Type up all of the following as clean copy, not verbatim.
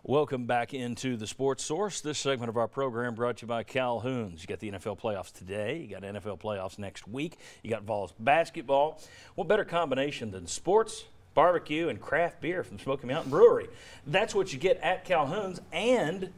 Welcome back into the Sports Source. This segment of our program brought to you by Calhoun's. You got the NFL playoffs today. You got NFL playoffs next week. You got Vols basketball. What better combination than sports, barbecue, and craft beer from Smoky Mountain Brewery? That's what you get at Calhoun's, and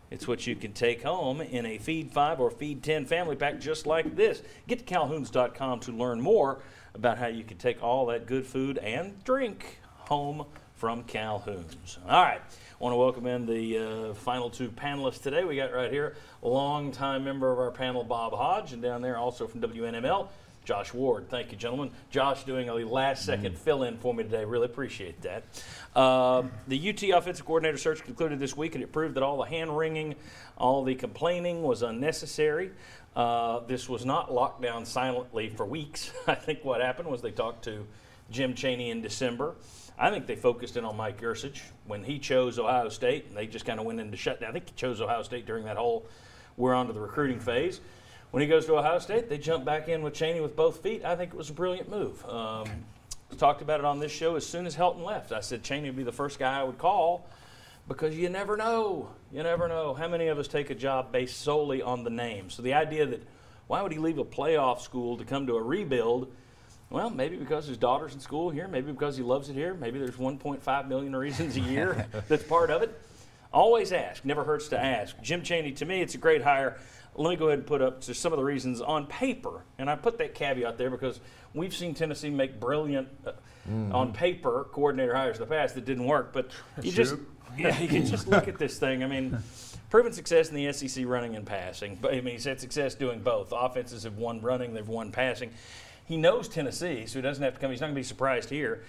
it's what you can take home in a Feed 5 or Feed 10 family pack just like this. Get to calhouns.com to learn more about how you can take all that good food and drink home from Calhoun's. All right. I want to welcome in the final two panelists today. We got right here a longtime member of our panel, Bob Hodge, and down there also from WNML, Josh Ward. Thank you, gentlemen. Josh doing a last-second fill-in for me today. Really appreciate that. The UT offensive coordinator search concluded this week, and it proved that all the hand-wringing, all the complaining was unnecessary. This was not locked down silently for weeks. I think what happened was they talked to Jim Chaney in December. I think they focused in on Mike Gersich when he chose Ohio State, and they just kind of went into shutdown. I think he chose Ohio State during that whole we're on to the recruiting phase. When he goes to Ohio State, they jump back in with Chaney with both feet. I think it was a brilliant move. Talked about it on this show as soon as Helton left. I said Chaney would be the first guy I would call because you never know. You never know. How many of us take a job based solely on the name? So the idea that why would he leave a playoff school to come to a rebuild? Well, maybe because his daughter's in school here, maybe because he loves it here, maybe there's 1.5 million reasons a year that's part of it. Always ask, never hurts to ask. Jim Chaney, to me, it's a great hire. Let me go ahead and put up just some of the reasons on paper, and I put that caveat there because we've seen Tennessee make brilliant, on paper, coordinator hires in the past that didn't work, but you can just look at this thing. I mean, proven success in the SEC running and passing. I mean, he's had success doing both. Offenses have won running, they've won passing. He knows Tennessee, so he doesn't have to come. He's not going to be surprised here.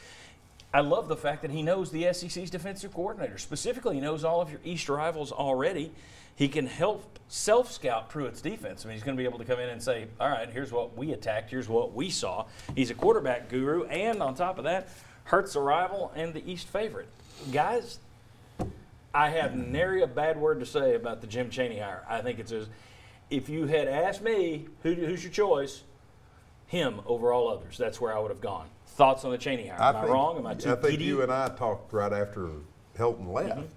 I love the fact that he knows the SEC's defensive coordinator. Specifically, he knows all of your East rivals already. He can help self-scout Pruitt's defense. I mean, he's going to be able to come in and say, all right, here's what we attacked, here's what we saw. He's a quarterback guru, and on top of that, hurts a rival and the East favorite. Guys, I have nary a bad word to say about the Jim Chaney hire. I think it's if you had asked me, who's your choice, him over all others. That's where I would have gone. Thoughts on the Chaney hire? Am I wrong? Am I too giddy? I think you and I talked right after Helton left,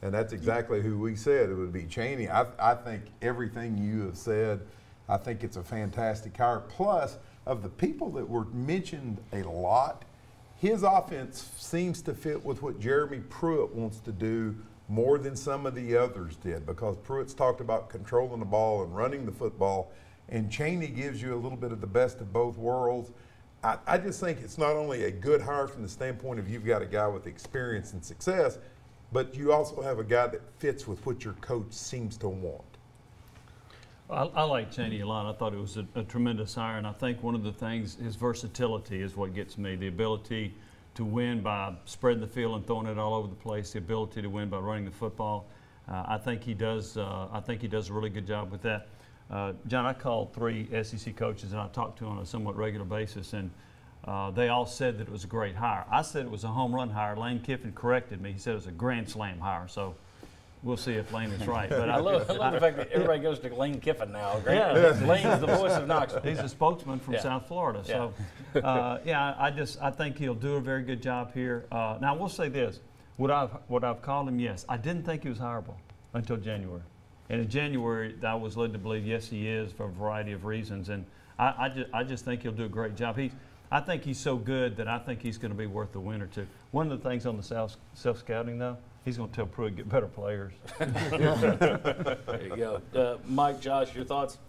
and that's exactly who we said it would be Chaney. I think everything you have said, I think it's a fantastic hire. Plus, of the people that were mentioned a lot, his offense seems to fit with what Jeremy Pruitt wants to do more than some of the others did, because Pruitt's talked about controlling the ball and running the football, and Chaney gives you a little bit of the best of both worlds. I just think it's not only a good hire from the standpoint of you've got a guy with experience and success, but you also have a guy that fits with what your coach seems to want. I like Chaney a lot. I thought it was a tremendous hire, and I think one of the things, his versatility is what gets me. The ability to win by spreading the field and throwing it all over the place, the ability to win by running the football. I think he does a really good job with that. John, I called 3 SEC coaches and I talked to them on a somewhat regular basis, and they all said that it was a great hire. I said it was a home run hire. Lane Kiffin corrected me. He said it was a grand slam hire. So we'll see if Lane is right. But I love the fact that everybody goes to Lane Kiffin now. Lane's the voice of Knoxville. He's a spokesman from South Florida. So, I think he'll do a very good job here. Now, we'll say this. Would I've called him? Yes. I didn't think he was hireable until January. And in January, I was led to believe, yes, he is, for a variety of reasons. And I just think he'll do a great job. I think he's so good that I think he's going to be worth a win or two. One of the things on the self-scouting, though, he's going to tell Pruitt to get better players. There you go. Mike, Josh, your thoughts?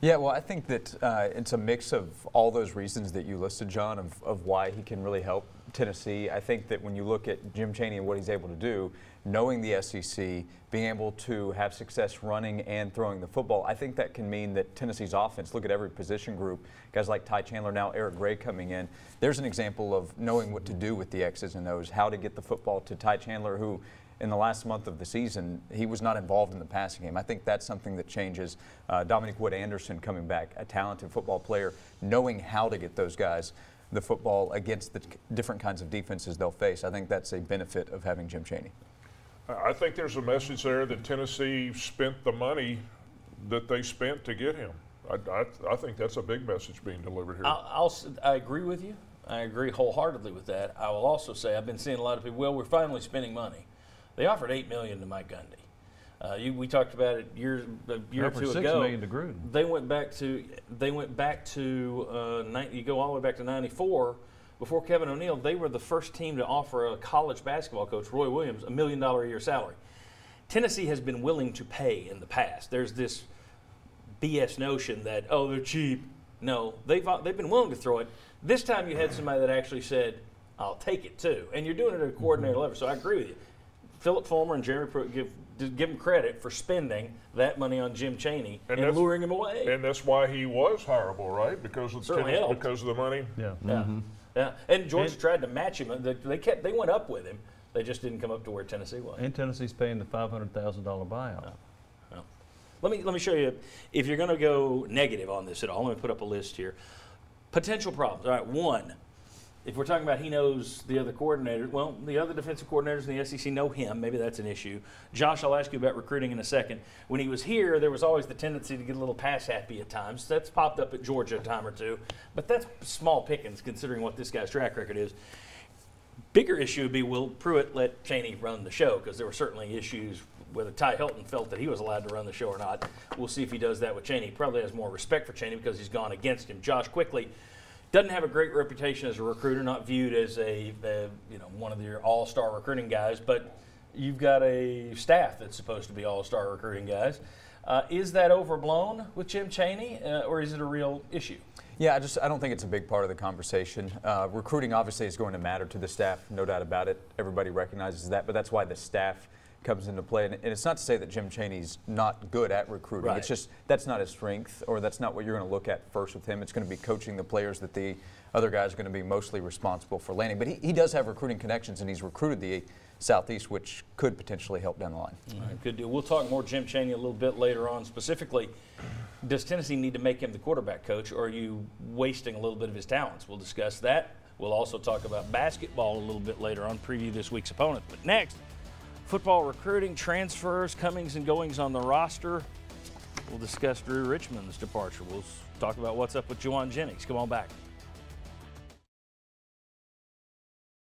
Yeah, well, I think that it's a mix of all those reasons that you listed, John, of why he can really help Tennessee. I think that when you look at Jim Chaney and what he's able to do, knowing the SEC, being able to have success running and throwing the football, I think that can mean that Tennessee's offense, look at every position group, guys like Ty Chandler, now Eric Gray coming in. There's an example of knowing what to do with the X's and O's, how to get the football to Ty Chandler, who in the last month of the season, he was not involved in the passing game. I think that's something that changes. Dominic Wood-Anderson coming back, a talented football player, knowing how to get those guys the football against the different kinds of defenses they'll face. I think that's a benefit of having Jim Chaney. I think there's a message there that Tennessee spent the money that they spent to get him. I think that's a big message being delivered here. I agree with you. I agree wholeheartedly with that. I will also say I've been seeing a lot of people, well, we're finally spending money. They offered $8 million to Mike Gundy. We talked about it a year or two ago. $6 million to Gruden. They went back to you go all the way back to '94. Before Kevin O'Neill, they were the first team to offer a college basketball coach, Roy Williams, $1 million a year salary. Tennessee has been willing to pay in the past. There's this BS notion that, oh, they're cheap. No, they've been willing to throw it. This time you had somebody that actually said, I'll take it too. And you're doing it at a coordinator level, so I agree with you. Philip Fulmer and Jeremy Pruitt give them credit for spending that money on Jim Chaney and luring him away. And that's why he was hireable, right? Because of the money. Yeah. Yeah. And Georgia tried to match him. They went up with him. They just didn't come up to where Tennessee was. And Tennessee's paying the $500,000 buyout. No. Let me show you, if you're going to go negative on this at all, let me put up a list here. Potential problems. All right, one, if we're talking about he knows the other coordinator, well, the other defensive coordinators in the SEC know him. Maybe that's an issue. Josh, I'll ask you about recruiting in a second. When he was here, there was always the tendency to get a little pass happy at times. That's popped up at Georgia a time or two. But that's small pickings considering what this guy's track record is. Bigger issue would be, will Pruitt let Chaney run the show? Because there were certainly issues whether Ty Hilton felt that he was allowed to run the show or not. We'll see if he does that with Chaney. He probably has more respect for Chaney because he's gone against him. Josh, quickly, doesn't have a great reputation as a recruiter, not viewed as one of your all-star recruiting guys, but you've got a staff that's supposed to be all-star recruiting guys. Is that overblown with Jim Chaney, or is it a real issue? Yeah, I don't think it's a big part of the conversation. Recruiting obviously is going to matter to the staff, no doubt about it. Everybody recognizes that, but that's why the staff comes into play. And it's not to say that Jim Chaney's not good at recruiting. Right. It's just that's not his strength, or that's not what you're going to look at first with him. It's going to be coaching the players that the other guys are going to be mostly responsible for landing. But he does have recruiting connections, and he's recruited the Southeast, which could potentially help down the line. All right, good deal. We'll talk more Jim Chaney a little bit later on. Specifically, does Tennessee need to make him the quarterback coach, or are you wasting a little bit of his talents? We'll discuss that. We'll also talk about basketball a little bit later on, preview this week's opponent. But next, football recruiting, transfers, comings and goings on the roster. We'll discuss Drew Richmond's departure. We'll talk about what's up with Juwan Jennings. Come on back.